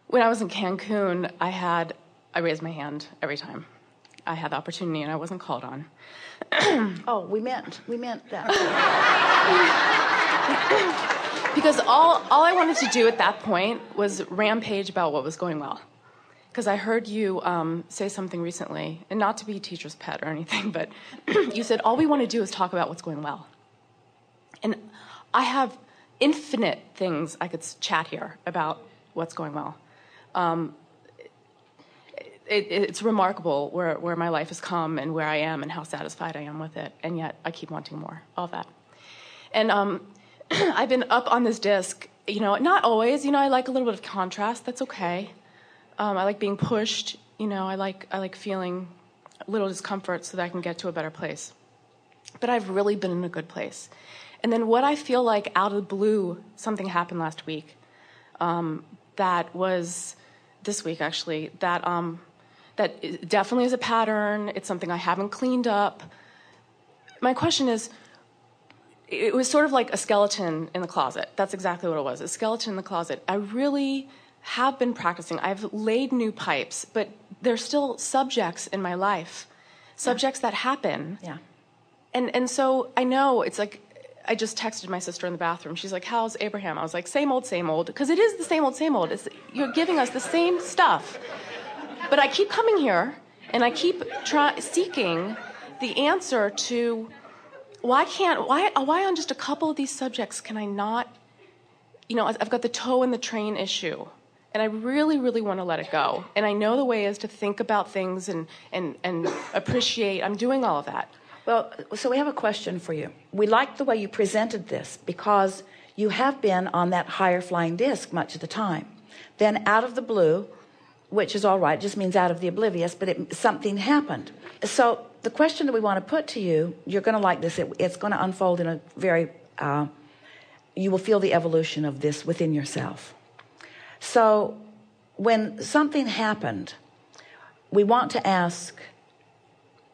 When I was in Cancun, I raised my hand every time I had the opportunity and I wasn't called on. Oh, we meant that. Because all I wanted to do at that point was rampage about what was going well. Because I heard you say something recently, and not to be teacher's pet or anything, but you said all we want to do is talk about what's going well. And I have infinite things I could chat here about what's going well. It's remarkable where my life has come and where I am and how satisfied I am with it, and yet I keep wanting more, all that. And I've been up on this disc, not always, I like a little bit of contrast, that's okay. I like being pushed, I like feeling a little discomfort so that I can get to a better place. But I've really been in a good place. And then what I feel like out of the blue, something happened last week, that was this week actually, that definitely is a pattern. It's something I haven't cleaned up. My question is, it was sort of like a skeleton in the closet. That's exactly what it was, a skeleton in the closet. I really have been practicing. I've laid new pipes, but there's still subjects in my life, subjects that happen. Yeah. And so I know it's like, I just texted my sister in the bathroom. She's like, how's Abraham? I was like, same old, because it is the same old, same old. You're giving us the same stuff. But I keep coming here, and I keep seeking the answer to why on just a couple of these subjects can I not, I've got the toe in the train issue, and I really, really want to let it go. And I know the way is to think about things and appreciate. I'm doing all of that. Well, so we have a question for you. We like the way you presented this because you have been on that higher flying disc much of the time. Then out of the blue, which is all right, just means out of the oblivious, but something happened. So the question that we want to put to you, you're going to like this. It's going to unfold in a very, you will feel the evolution of this within yourself. So when something happened, we want to ask,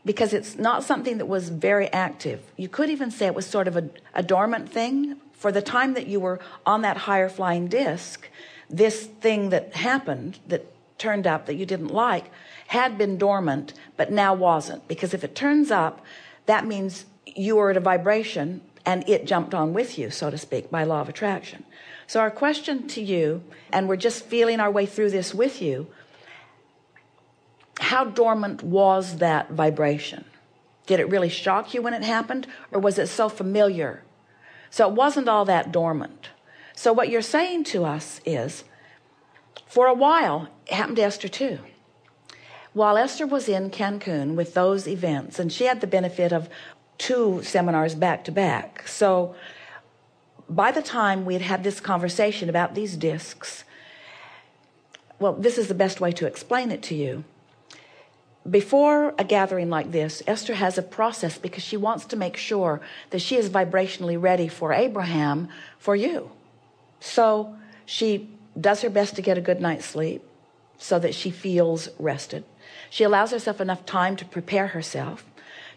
because it's not something that was very active. You could even say it was sort of a dormant thing. For the time that you were on that higher flying disc, this thing that happened, that turned up that you didn't like, had been dormant, but now wasn't. Because if it turns up, that means you were at a vibration and it jumped on with you, so to speak, by law of attraction. So our question to you, and we're just feeling our way through this with you, how dormant was that vibration? Did it really shock you when it happened, or was it so familiar? So it wasn't all that dormant. So what you're saying to us is, for a while, it happened to Esther too. While Esther was in Cancun with those events, and she had the benefit of 2 seminars back to back. So by the time we had had this conversation about these discs, well, this is the best way to explain it to you. Before a gathering like this, Esther has a process because she wants to make sure that she is vibrationally ready for Abraham, for you. So she does her best to get a good night's sleep so that she feels rested. She allows herself enough time to prepare herself.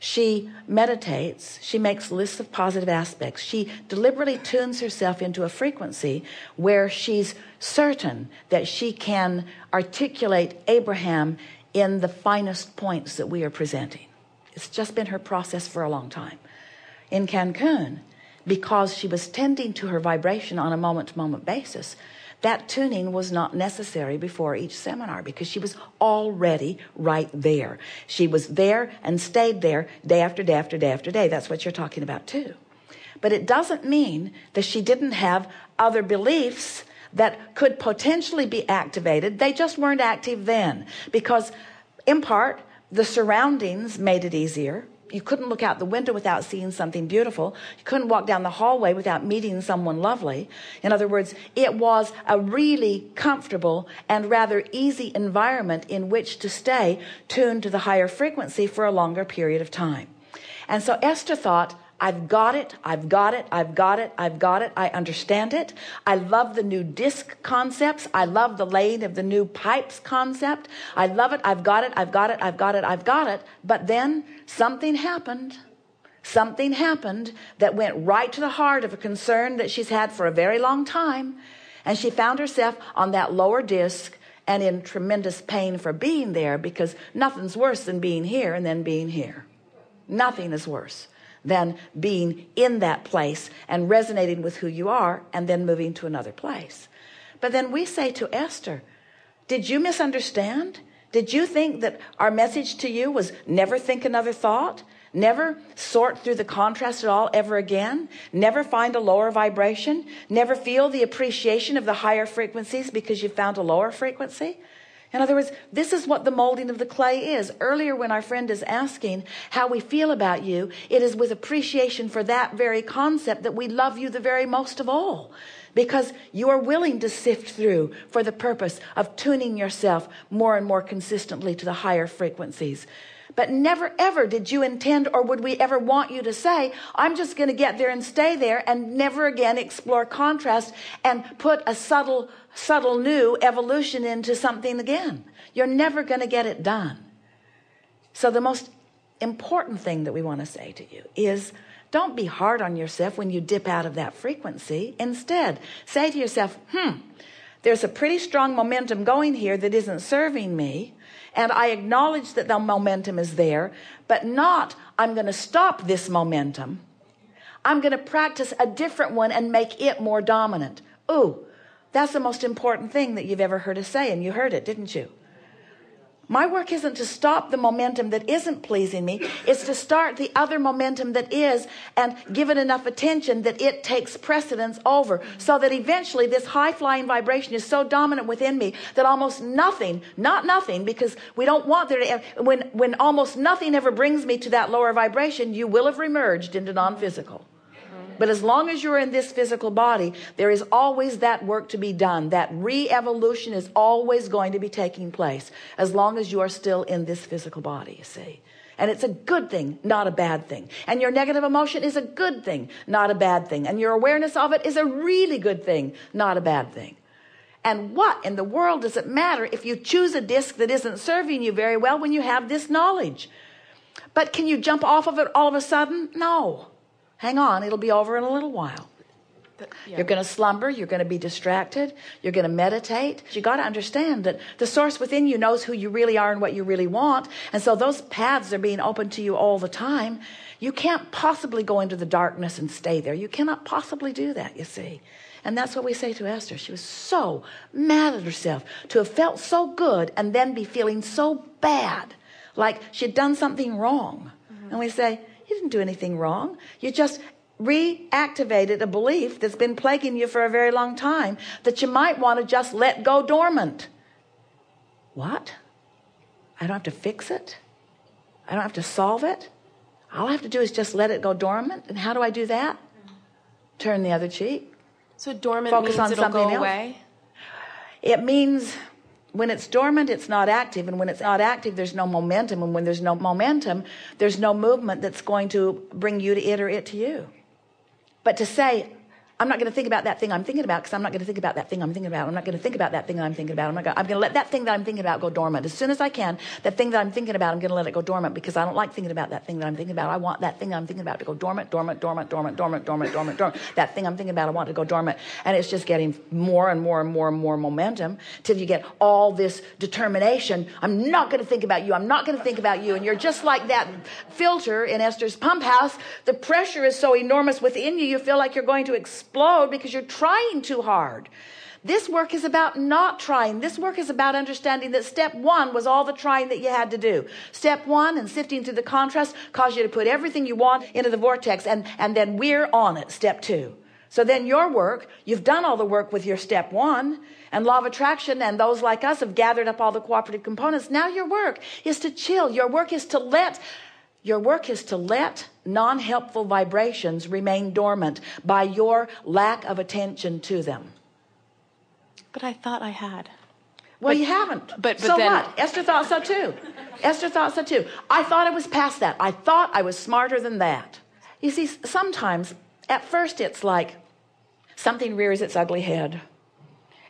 She meditates. She makes lists of positive aspects. She deliberately tunes herself into a frequency where she's certain that she can articulate Abraham in the finest points that we are presenting. It's just been her process for a long time. In Cancun, because she was tending to her vibration on a moment-to-moment basis, that tuning was not necessary before each seminar because she was already right there. She was there and stayed there day after day after day after day. That's what you're talking about too. But it doesn't mean that she didn't have other beliefs that could potentially be activated. They just weren't active then because, in part, the surroundings made it easier. You couldn't look out the window without seeing something beautiful. You couldn't walk down the hallway without meeting someone lovely. In other words, it was a really comfortable and rather easy environment in which to stay tuned to the higher frequency for a longer period of time. And so Esther thought, I've got it, I've got it, I've got it, I've got it, I understand it. I love the new disc concepts. I love the laying of the new pipes concept. I love it, I've got it, I've got it, I've got it, I've got it. But then something happened. Something happened that went right to the heart of a concern that she's had for a very long time. And she found herself on that lower disc and in tremendous pain for being there, because nothing's worse than being here and then being here. Nothing is worse than being in that place and resonating with who you are and then moving to another place. But then we say to Esther, did you misunderstand? Did you think that our message to you was never think another thought? Never sort through the contrast at all ever again? Never find a lower vibration? Never feel the appreciation of the higher frequencies because you found a lower frequency? In other words, this is what the molding of the clay is. Earlier, when our friend is asking how we feel about you, it is with appreciation for that very concept that we love you the very most of all. Because you are willing to sift through for the purpose of tuning yourself more and more consistently to the higher frequencies. But never ever did you intend, or would we ever want you to say, I'm just going to get there and stay there and never again explore contrast and put a subtle new evolution into something again. You're never going to get it done. So the most important thing that we want to say to you is, don't be hard on yourself when you dip out of that frequency. Instead, say to yourself, there's a pretty strong momentum going here that isn't serving me. And I acknowledge that the momentum is there, but not, I'm going to stop this momentum. I'm going to practice a different one and make it more dominant. Ooh, that's the most important thing that you've ever heard us say. And you heard it, didn't you? My work isn't to stop the momentum that isn't pleasing me. It's to start the other momentum that is and give it enough attention that it takes precedence over, so that eventually this high-flying vibration is so dominant within me that almost nothing, not nothing, because we don't want there to, when almost nothing ever brings me to that lower vibration, you will have remerged into non-physical. But as long as you're in this physical body, there is always that work to be done. That re-evolution is always going to be taking place as long as you are still in this physical body, you see. And it's a good thing, not a bad thing. And your negative emotion is a good thing, not a bad thing. And your awareness of it is a really good thing, not a bad thing. And what in the world does it matter if you choose a disc that isn't serving you very well when you have this knowledge? But can you jump off of it all of a sudden? No. Hang on, it'll be over in a little while. You're going to slumber, you're going to be distracted, you're going to meditate. You got to understand that the source within you knows who you really are and what you really want. And so those paths are being open to you all the time. You can't possibly go into the darkness and stay there. You cannot possibly do that, you see. And that's what we say to Esther. She was so mad at herself to have felt so good and then be feeling so bad, like she'd done something wrong. And we say, you didn't do anything wrong. You just reactivated a belief that's been plaguing you for a very long time that you might want to just let go dormant. What? I don't have to fix it? I don't have to solve it? All I have to do is just let it go dormant? And how do I do that? Turn the other cheek. So dormant Focus means on it'll something go else. away? It means when it's dormant, it's not active. And when it's not active, there's no momentum. And when there's no momentum, there's no movement that's going to bring you to it or it to you. But to say, I'm not going to think about that thing I'm thinking about because I'm not going to think about that thing I'm thinking about. I'm not going to think about that thing that I'm thinking about. I'm going to let that thing that I'm thinking about go dormant. As soon as I can, that thing that I'm thinking about, I'm going to let it go dormant because I don't like thinking about that thing that I'm thinking about. I want that thing that I'm thinking about to go dormant, dormant, dormant, dormant, dormant, dormant, dormant, dormant. That thing I'm thinking about, I want to go dormant. And it's just getting more and more and more and more momentum till you get all this determination. I'm not going to think about you. I'm not going to think about you. And you're just like that filter in Esther's pump house. The pressure is so enormous within you, you feel like you're going to explode because you're trying too hard. This work is about not trying. This work is about understanding that step one was all the trying that you had to do. Step one and sifting through the contrast caused you to put everything you want into the vortex, and then we're on it, step two. So then your work, you've done all the work with your step one, and law of attraction and those like us have gathered up all the cooperative components. Now your work is to chill. Your work is to let non-helpful vibrations remain dormant by your lack of attention to them. But I thought I had. Well, you haven't. But so then, what? Esther thought so too. Esther thought so too. I thought I was past that. I thought I was smarter than that. You see, sometimes, at first it's like something rears its ugly head.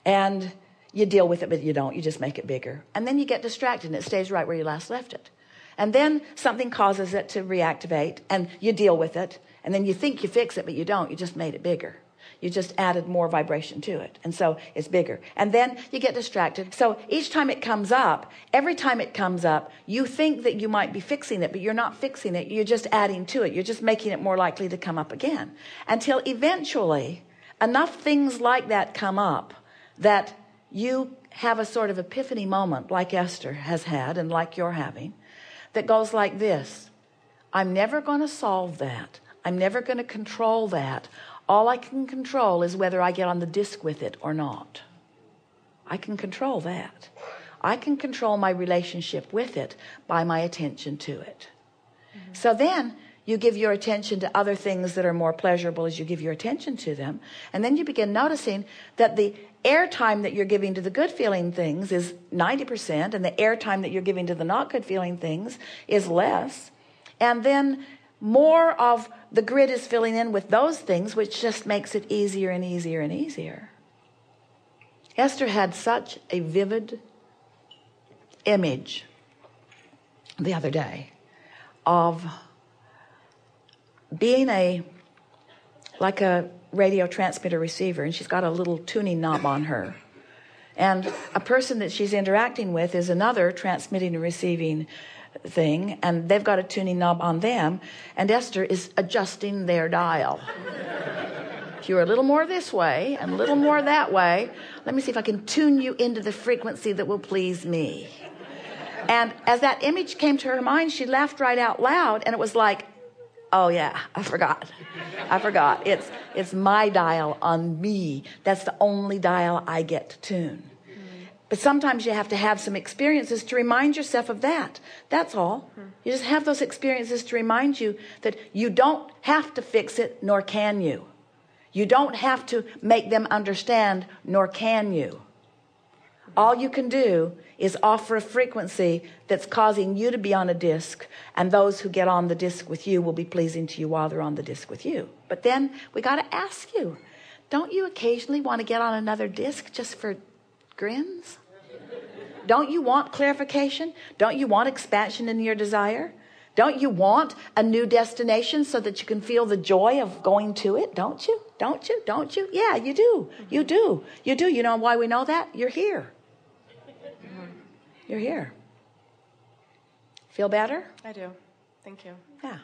And you deal with it, but you don't. You just make it bigger. And then you get distracted and it stays right where you last left it. And then something causes it to reactivate and you deal with it. And then you think you fix it, but you don't. You just made it bigger. You just added more vibration to it. And so it's bigger. And then you get distracted. So each time it comes up, every time it comes up, you think that you might be fixing it, but you're not fixing it. You're just adding to it. You're just making it more likely to come up again. Until eventually enough things like that come up that you have a sort of epiphany moment like Esther has had and like you're having, that goes like this. I'm never going to solve that. I'm never going to control that. All I can control is whether I get on the disc with it or not. I can control that. I can control my relationship with it by my attention to it. So then you give your attention to other things that are more pleasurable as you give your attention to them. And then you begin noticing that the airtime that you're giving to the good feeling things is 90%, and the airtime that you're giving to the not good feeling things is less. And then more of the grid is filling in with those things, which just makes it easier and easier and easier. Esther had such a vivid image the other day of being like a radio transmitter receiver, and she's got a little tuning knob on her. And a person that she's interacting with is another transmitting and receiving thing, and they've got a tuning knob on them, and Esther is adjusting their dial. If you're a little more this way and a little more that way, let me see if I can tune you into the frequency that will please me. And as that image came to her mind, she laughed right out loud, and it was like, oh yeah, I forgot. It's my dial on me. That's the only dial I get to tune. But sometimes you have to have some experiences to remind yourself of that. That's all. You just have those experiences to remind you that you don't have to fix it, nor can you. You don't have to make them understand, nor can you. All you can do is offer a frequency that's causing you to be on a disc, and those who get on the disc with you will be pleasing to you while they're on the disc with you. But then we got to ask you, don't you occasionally want to get on another disc just for grins? Don't you want clarification? Don't you want expansion in your desire? Don't you want a new destination so that you can feel the joy of going to it? Don't you? Don't you? Don't you? Yeah, you do. You do. You do. You know why we know that? You're here. You're here. Feel better? I do. Thank you. Yeah.